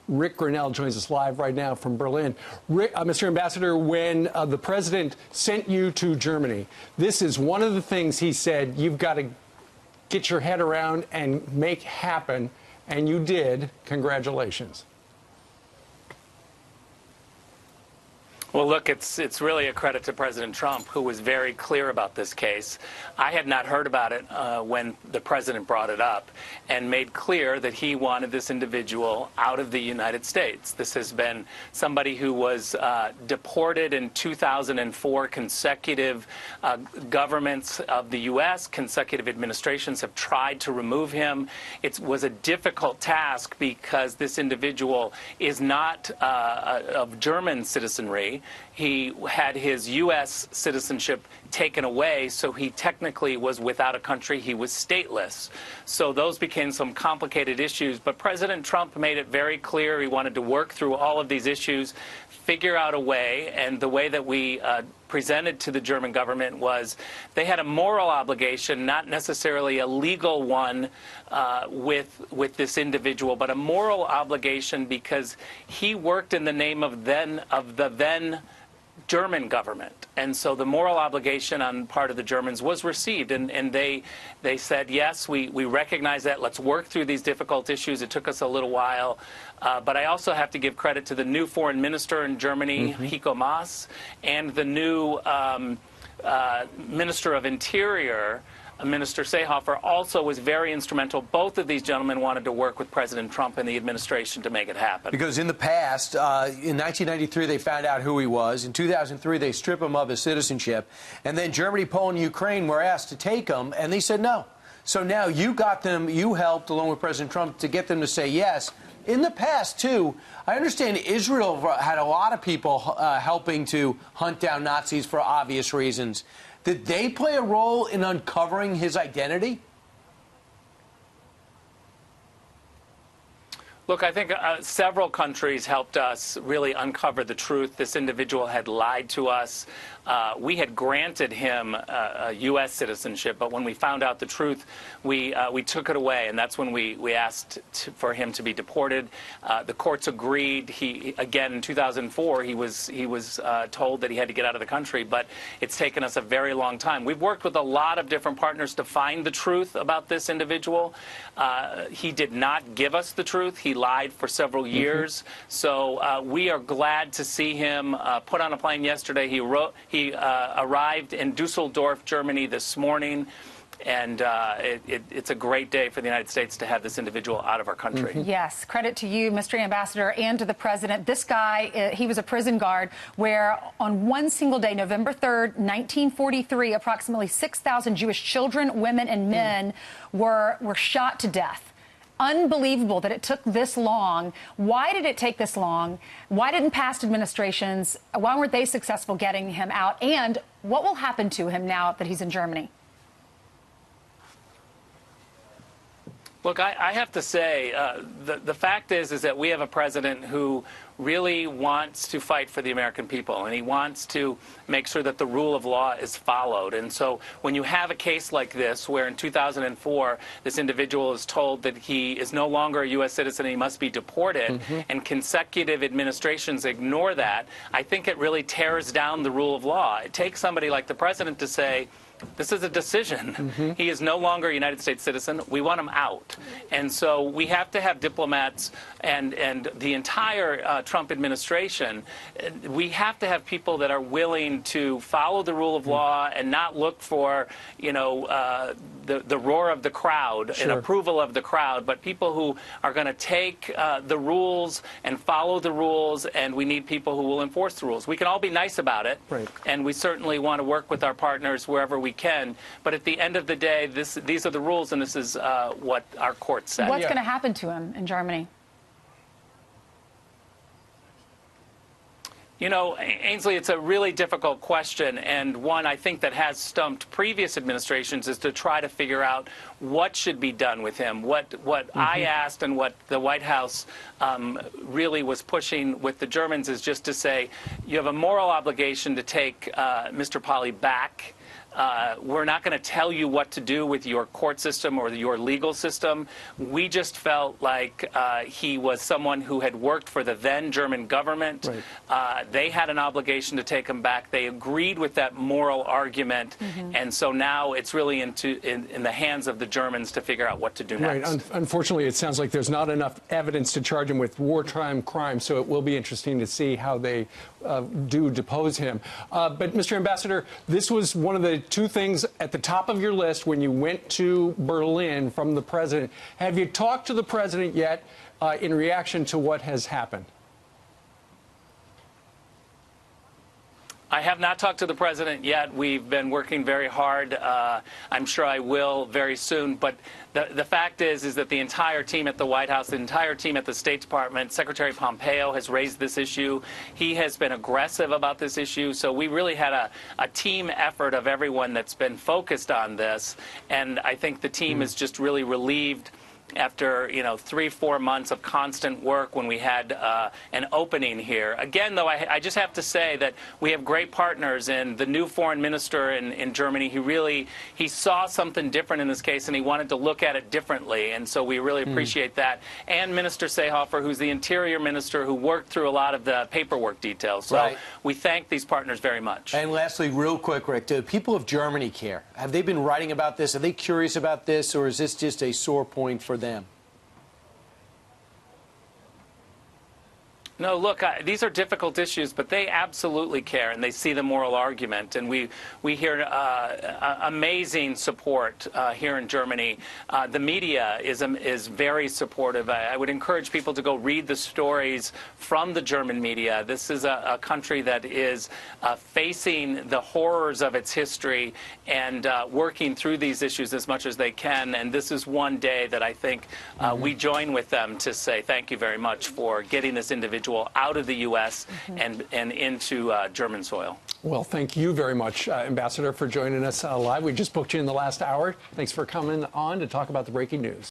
Rick Grenell joins us live right now from Berlin. Mr. Ambassador, when the president sent you to Germany, this is one of the things he said you've got to get your head around and make happen, and you did. Congratulations. Well, look, it's really a credit to President Trump, who was very clear about this case. I had not heard about it when the president brought it up and made clear that he wanted this individual out of the United States. This has been somebody who was deported in 2004. Consecutive governments of the U.S., consecutive administrations have tried to remove him. It was a difficult task because this individual is not of German citizenry. He had his U.S. citizenship taken away, so he technically was without a country. He was stateless. So those became some complicated issues. But President Trump made it very clear he wanted to work through all of these issues, figure out a way, and the way that we presented to the German government was they had a moral obligation, not necessarily a legal one with this individual, but a moral obligation because he worked in the name of the then German government. And so the moral obligation on part of the Germans was received. And they said, yes, we recognize that. Let's work through these difficult issues. It took us a little while. But I also have to give credit to the new foreign minister in Germany, Heiko Maas, and the new Minister of Interior, Minister Seehofer, also was very instrumental. Both of these gentlemen wanted to work with President Trump and the administration to make it happen. Because in the past, in 1993, they found out who he was. In 2003, they stripped him of his citizenship. And then Germany, Poland, and Ukraine were asked to take him, and they said no. So now you got them, you helped, along with President Trump, to get them to say yes. In the past, too, I understand Israel had a lot of people helping to hunt down Nazis for obvious reasons. Did they play a role in uncovering his identity? Look, I think several countries helped us really uncover the truth. This individual had lied to us. We had granted him a U.S. citizenship, but when we found out the truth, we took it away, and that's when we asked for him to be deported. The courts agreed. Again, in 2004, he was told that he had to get out of the country, but it's taken us a very long time. We've worked with a lot of different partners to find the truth about this individual. He did not give us the truth. He lied for several years. So we are glad to see him put on a plane yesterday. He arrived in Dusseldorf, Germany this morning, and it's a great day for the United States to have this individual out of our country. Yes, credit to you, Mr. Ambassador, and to the president. This guy, he was a prison guard where on one single day, November 3rd, 1943, approximately 6,000 Jewish children, women, and men were shot to death. Unbelievable that it took this long. Why did it take this long? Why didn't past administrations, why weren't they successful getting him out? And what will happen to him now that he's in Germany? Look, I have to say, the fact is that we have a president who really wants to fight for the American people, and he wants to make sure that the rule of law is followed. And so when you have a case like this, where in 2004 this individual is told that he is no longer a U.S. citizen and he must be deported, and consecutive administrations ignore that, I think it really tears down the rule of law. It takes somebody like the president to say, this is a decision. He is no longer a United States citizen. We want him out. And so we have to have diplomats and the entire Trump administration. We have to have people that are willing to follow the rule of law and not look for, you know, the roar of the crowd and approval of the crowd, but people who are going to take the rules and follow the rules, and we need people who will enforce the rules. We can all be nice about it, and we certainly want to work with our partners wherever we can, but at the end of the day, these are the rules, and this is what our court said. What's going to happen to him in Germany? You know, Ainsley, it's a really difficult question, and one I think that has stumped previous administrations is to try to figure out what should be done with him. What I asked and what the White House really was pushing with the Germans is just to say, you have a moral obligation to take Mr. Pali back we're not going to tell you what to do with your court system or your legal system. We just felt like he was someone who had worked for the then German government. Right. They had an obligation to take him back. They agreed with that moral argument, and so now it's really in the hands of the Germans to figure out what to do next. Right. Unfortunately, it sounds like there's not enough evidence to charge him with wartime crimes, so it will be interesting to see how they do depose him. But, Mr. Ambassador, this was one of the two things at the top of your list when you went to Berlin from the president. Have you talked to the president yet in reaction to what has happened? I have not talked to the president yet. We've been working very hard. I'm sure I will very soon. But the fact is that the entire team at the White House, the entire team at the State Department, Secretary Pompeo has raised this issue. He has been aggressive about this issue. So we really had a team effort of everyone that's been focused on this. And I think the team is just really relieved after 3-4 months of constant work when we had an opening here. Again, though, I just have to say that we have great partners, and the new foreign minister in Germany, he saw something different in this case, and he wanted to look at it differently, and so we really appreciate that. And Minister Seehofer, who's the interior minister, who worked through a lot of the paperwork details. So we thank these partners very much. And lastly, real quick, Rick, do people of Germany care? Have they been writing about this? Are they curious about this, or is this just a sore point for them? No, look, these are difficult issues, but they absolutely care, and they see the moral argument. And we hear amazing support here in Germany. The media is very supportive. I would encourage people to go read the stories from the German media. This is a country that is facing the horrors of its history and working through these issues as much as they can. And this is one day that I think we join with them to say thank you very much for getting this individual out of the U.S. and into German soil. Well, thank you very much, Ambassador, for joining us live. We just booked you in the last hour. Thanks for coming on to talk about the breaking news.